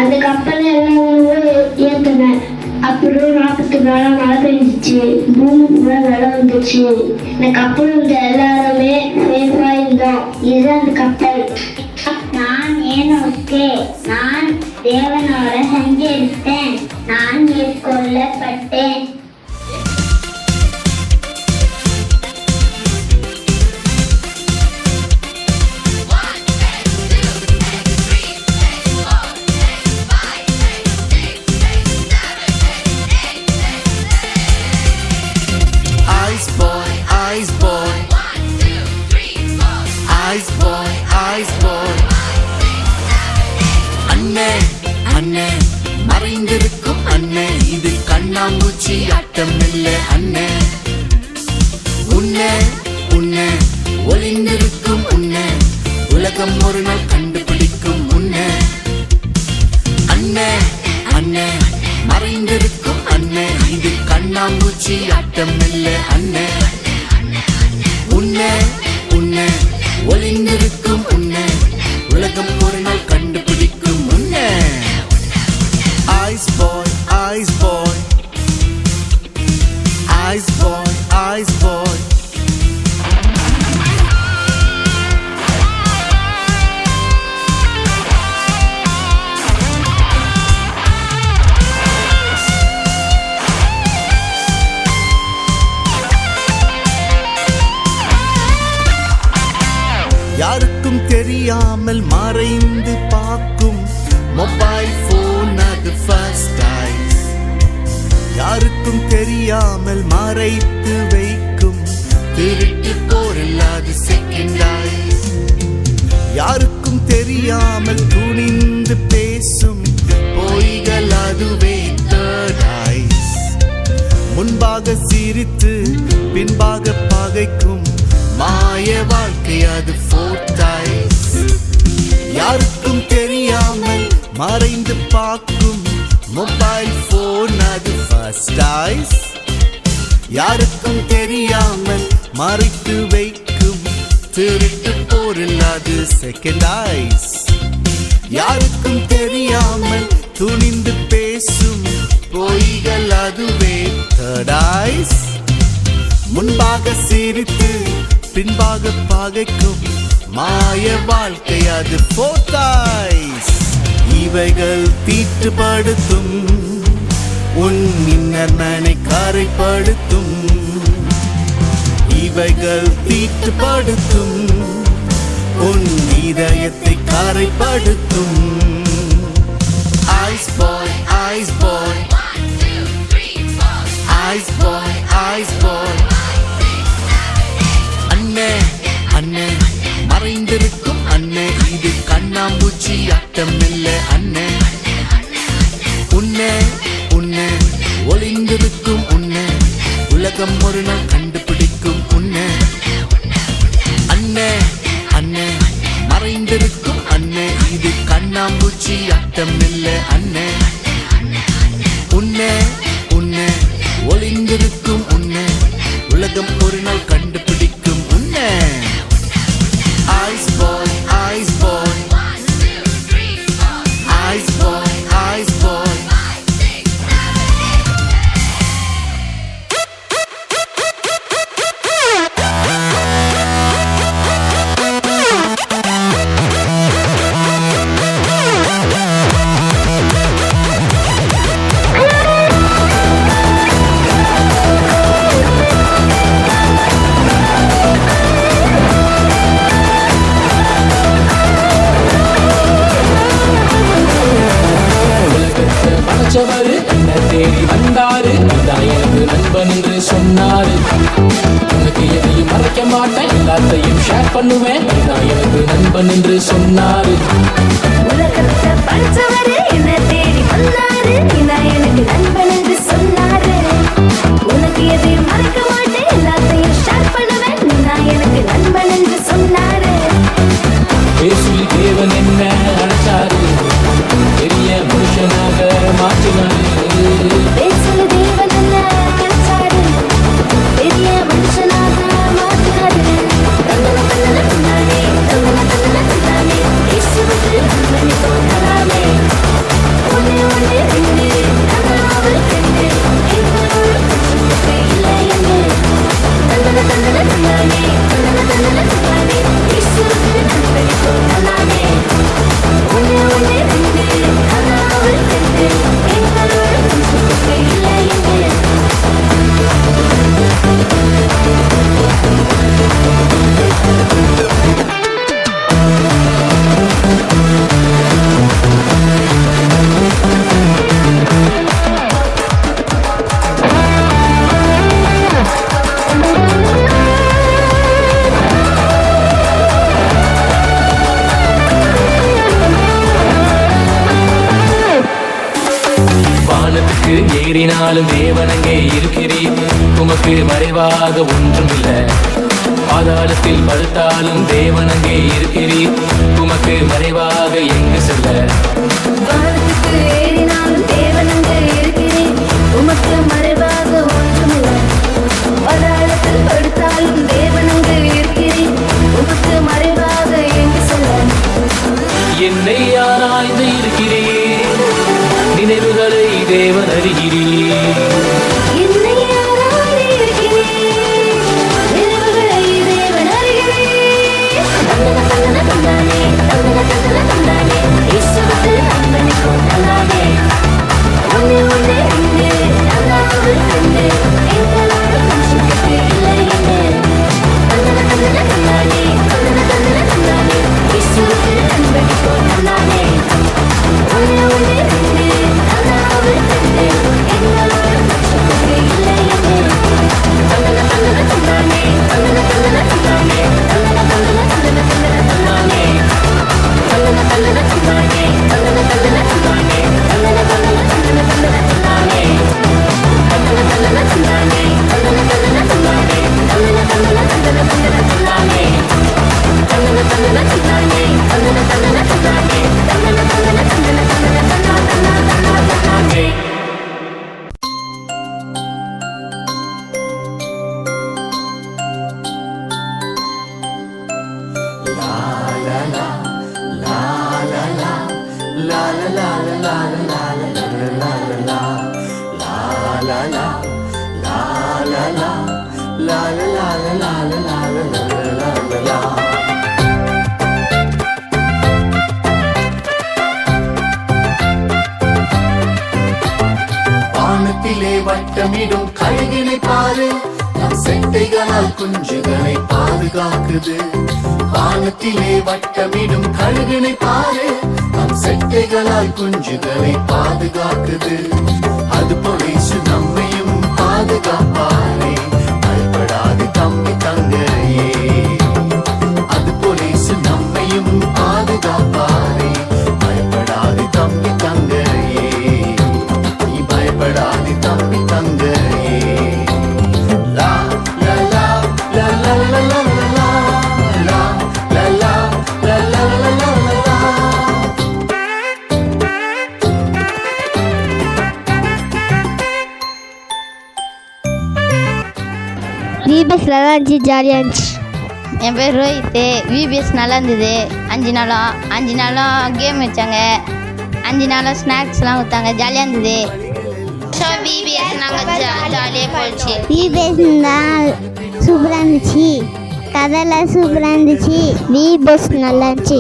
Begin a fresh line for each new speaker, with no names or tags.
அந்த கப்பலை எல்லாம் ஏற்றினேன். அப்புறம் 40 நாளாக மழை பெஞ்சிச்சு, பூமி பூரா வெள்ளம் வந்துச்சு. இந்த கப்பல் இருந்த எல்லாருமே சேஃபா இருந்தோம். இதுதான் அந்த கப்பல். நான் ஏனோக்கே, நான் தேவனோட சஞ்சரித்தேன், நான் மேற்கொள்ளப்பட்டேன்.
அண்ணே மறைந்திருக்கும் அண்ணே, இது கண்ணாமூச்சி ஆட்டம் இல்ல அண்ணே. உன்னை உன்னை ஒளிந்திருக்கும் உன்னை உலகம் ஒரு நாள் கண்டுபிடிக்கும் உன்னை. அண்ணே அண்ணே மறைந்திருக்கும் அண்ணே, இது கண்ணாமூச்சி ஆட்டம் இல்ல அண்ணே. உன்னை உன்னை ஒளிந்திருக்கும் உன்னை உலகம் ஒரு நாள் கண்டுபிடிக்கும் உன்னை. Ice boy, ice boy, ice boy, ice boy. யாருக்கும் தெரியாமல் மறைந்து பார்க்கும் மொபைல் போன் அது ஃபர்ஸ்ட் ஐஸ். யாருக்கும் தெரியாமல் மறைத்து வைக்கும் திருட்டு போரில் அது செகண்ட் ஐஸ். யாருக்கும் தெரியாமல் துணிந்து பேசும் பொய்கள் அதுவே தேர்ட் ஐஸ். முன்பாக சிரித்து பின்பாக பகைக்கும் மாய வாழ்க்கை அது ஃபோர்த் ஐஸ். யாருக்கும் தெரியாமல் மறைந்து பார்க்கும் மொபைல் போன் அது ஃபர்ஸ்ட் ஐஸ். யாருக்கும் தெரியாமல் மறைத்து வைக்கும் திருட்டு போரில் அது செகண்ட் ஐஸ். யாருக்கும் தெரியாமல் துணிந்து பேசும் பொய்கள் அதுவே தேர்ட் ஐஸ். முன்பாக சிரித்து பின்பாக பகைக்கும் மாய வாழ்க்கை அது ஃபோர்த் ஐஸ். இவைகள் தீட்டுப்படுத்தும் உன் இன்னர் மேனை கரைப்படுத்தும். இவைகள் தீட்டுப்படுத்தும் உன் இதயத்தை கரைப்படுத்தும். Ice boy ice boy ice boy ice boy. அண்ணே அண்ணே மறைந்திருக்கும் அண்ணே, இது கண்ணாம்பூச்சி ஆட்டம் இல்ல அண்ணே. உன்னை உன்னை ஒளிந்திருக்கும் உன்னை உலகம் ஒரு நாள் கண்டுபிடிக்கும் உன்னை. அண்ணே அண்ணே மறைந்திருக்கும் அண்ணே, இது கண்ணாம்பூச்சி ஆட்டம் இல்ல அண்ணே. உன்னை உன்னை ஒளிந்திருக்கும் உன்னை உலகம் ஒரு நாள் கண்டுபிடிக்கும் உன்னை. Ice boy, ice boy, ice boy, ice boy.
என்ன தேடி வந்தாரு, எனக்கு நண்பன் என்று சொன்னாரு. உனக்கு எதையும் மறைக்க மாட்டேன், எல்லாத்தையும் ஷேர் பண்ணுவேன், எனக்கு நண்பன் என்று சொன்னாரு.
உலகத்தை படிச்சவரு என்ன தேடி வந்தாரு, எனக்கு நண்பன் என்று சொன்னாரு. உனக்கு எதையும் மறைக்க மாட்டேன், எல்லாத்தையும் ஷேர் பண்ணுவேன், எனக்கு நண்பன் என்று சொன்னாரு.
பேசுலி தேவன் என்ன அழைச்சாரு, பெரிய மனுஷனாக மாற்றினாரு.
பேசுலி தேவன் என்ன அழைச்சாரு, பெரிய மனுஷனாக மாற்றினாரு. தன்னல தன்னல தன்னானே, தன்னல தன்னல தன்னானே, இயேசுவுக்கு நண்பனை தோன்றலாமே.
தேடினாலும் தேவனங்கே இருக்கிறீர், உமக்கு மறைவாக ஒன்றுமில்லை. பாதாளத்தில் படுத்தாலும் தேவனங்கே இருக்கிறீர், உமக்கு மறைவாக எங்கு செல்ல.
வானத்துக்கு ஏறினாலும் தேவனங்கே இருக்கிறீர், உமக்கு மறைவாக ஒன்றுமில்லை. பாதாளத்தில் படுத்தாலும் தேவனங்கே இருக்கிறீர், உமக்கு மறைவாக எங்கு செல்ல.
என்னை ஆராய்ந்து இருக்கிறீர், நினைவுகளை தேவன் அறிகிறீர்.
என்னை ஆராய்ந்து இருக்கிறீர், நினைவுகளை தேவன் அறிகிறீர். தந்தன தந்தானே, தந்தன தந்தானே, இயேசுவுக்கு நண்பனுக்கும் தந்தானே. ஒன்னே ஒன்னே ரெண்டு, அல்லாஹ்வுக்கு ரெண்டு, எங்களோட மனுஷனுக்கு இல்லை என்று. தந்தன தந்தானே, தந்தன தந்தானே, இயேசுவுக்கு நண்பனுக்கும் தந்தானே. ஒன்னே ஒன்னே ரெண்டு, அல்லாஹ்வுக்கு ரெண்டு, எங்களோட மனுஷனுக்கு இல்லை என்று. தந்தன தந்தானே, தந்தன தந்தானே, தந்தன தந்தானே.
வானத்திலே வட்டமிடும் கழுகினை பாரு, நம் செட்டைகளால் குஞ்சுகளை பாதுகாக்குது. வானத்திலே வட்டமிடும் கழுகினை பாரு, நம் செட்டைகளால் குஞ்சுகளை பாதுகாக்குது. அதுபோல இயேசு நம்மையும் பாதுகாப்பாரே, பயப்படாது தம்பி தங்கையே. அதுபோல இயேசு நம்மையும் பாதுகாப்பாரே, பயப்படாது தம்பி தங்கையே. நீ பயப்படாது தம்பி தங்கையே. லா லா லா லா லா லா லா லா லா லா லா லா லா லா லா லா.
விபிஎஸ் நல்லா இருந்துச்சு, ஜாலியாக இருந்துச்சு.
என் பேர் ரோஹித். விபிஎஸ் நல்லா இருந்தது. 5 நாளும் கேம் வச்சாங்க, 5 நாளும் ஸ்நாக்ஸ்லாம் கொடுத்தாங்க, ஜாலியாக இருந்தது. ஸோ விபிஎஸ் நாங்கள் ஜாலியாக போயிடுச்சு.
விபிஎஸ் சூப்பராக இருந்துச்சு, கதைலாம் சூப்பராக இருந்துச்சு. விபிஎஸ் நல்லா இருந்துச்சு.